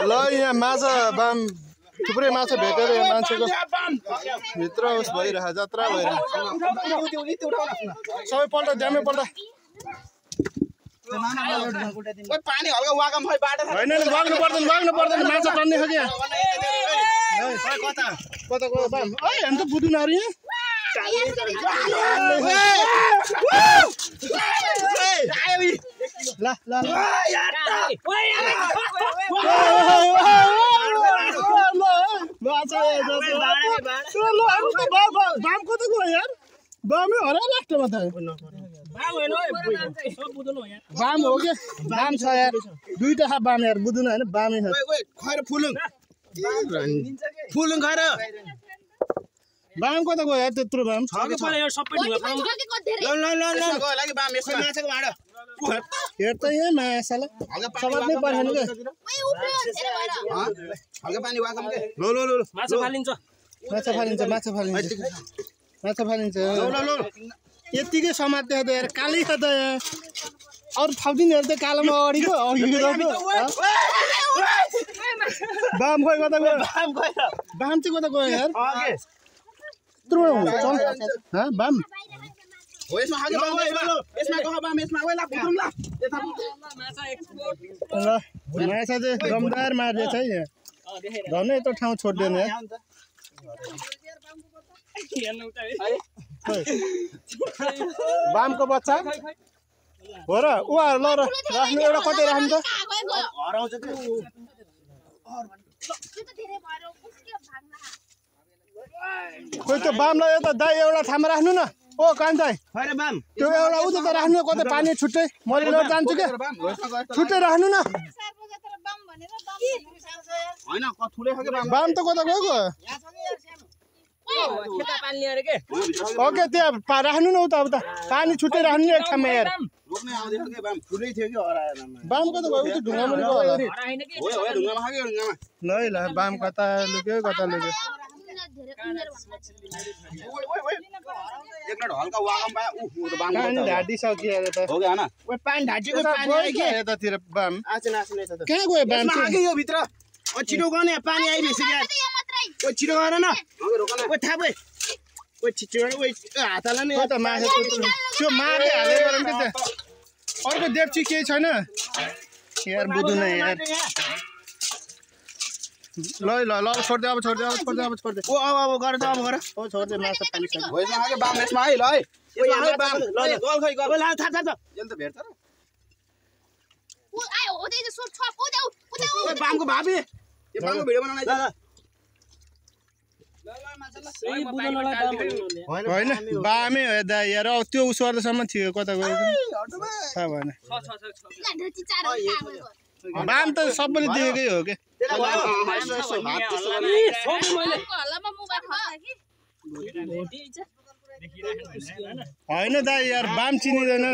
ल यहाँ माछा बाम थुप्रै माछा भेटेर यहाँ मान्छेको भित्र उस भइरहेको जात्रा भइरहेको सबै पल्ट ड्यामै पल्ट पानी हल्का वागम खै बाटो होइन वाग्नु पर्दैन माछा टन्ने हो कि यहाँ कता गयो बाम हेर्नु त बुदुनाहरू यहाँ ल बाम कता गयो यार बामै हरा लास्टमा त बाम हो कि बाम छ यार दुईटा खा बाम यार बुझ्नु होइन बामै छ खैर फुलुङ खैर बाम कता गयो यार त्यत्रो बाम हेर त यहाँ माछालाई समात्नै पर्दैन क्या माछा फालिन्छ यत्तिकै समात्यो त यार कालै छ त यहाँ अरू थप्दिनहरू त कालोमा अगाडिको बाम खोइ कता गयो बाम चाहिँ कता गयो यार बाम माछा चाहिँ दमदार मार्दैछ है यहाँ झन् यत्रो ठाउँ छोड्दैन बामको बच्चा हो र उहाँहरू ल राख्नु एउटा कतै राख्नु त खोइ त्यो बामलाई यता दाइ एउटा ठाउँमा राख्नु न ओ कान्छा त्यो एउटा उता त राख्नु कतै पानी छुट्टै मैले लिएर जान्छु क्या छुट्टै राख्नु न बाम त कता गयो ओके त्यहाँ राख्नु न उता उता पानी छुट्टै राख्नु नि एक ठाउँमा यार बाम कता गयो उता ढुङ्गामा गयो ल ल बाम कता लुक्यो यतातिर बाम कहाँ गयो बाम भित्र छिटो गर्ने पानी आइसक्यो छिटो गर न थापै हातलाई नै माछा त्यो मार्दै हाले गरौँ कि त्यहाँ अर्को देप्ची केही छैन यार बुझ्नु न यार ल छोड्दै अब छोड्दै ओ अब गर त अब गर ओ छोड्दै माछा पालिसक्यो भोइसमा आके बाम यसमा है ल है बाम ल गल खै गल थाप थाप यसले त भेट्छ र ओ आयो ओ दे सोट छप ओ बामको भाबी यो बामको भिडियो बनाउन ल होइन बामै हो दा यार त्यो उस गर्दासम्म थियो कता गयो थाहा भएन बाम त सबैले दिएकै हो क्या होइन दा यार बाम चिनिँदैन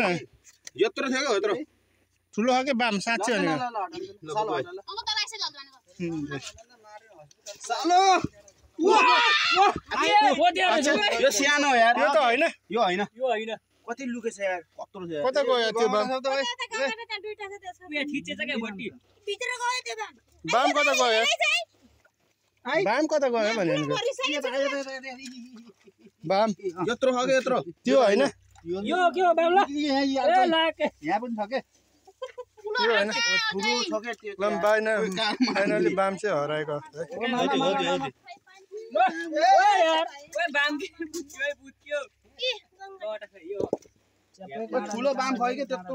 यत्रो थियो क्या यत्रो ठुलो खालको बाम साँच्चै हो यो सानो यार यो त होइन यो होइन कति लुकेछ यार कत्रो छ कता गयो त्यो बाम बाम कता गयो बाम कता गयो भनेको बाम यत्रो छ के यत्रो त्यो होइन यो के हो बाबुला ए लाके यहाँ पनि छ के त्यो होइन ठुलो छ के त्यो लम्बाइन फाइनली बाम चाहिँ हराएको यार ओए बाम के यो बुत्यो ठुलो बाम छ कि त्यत्रो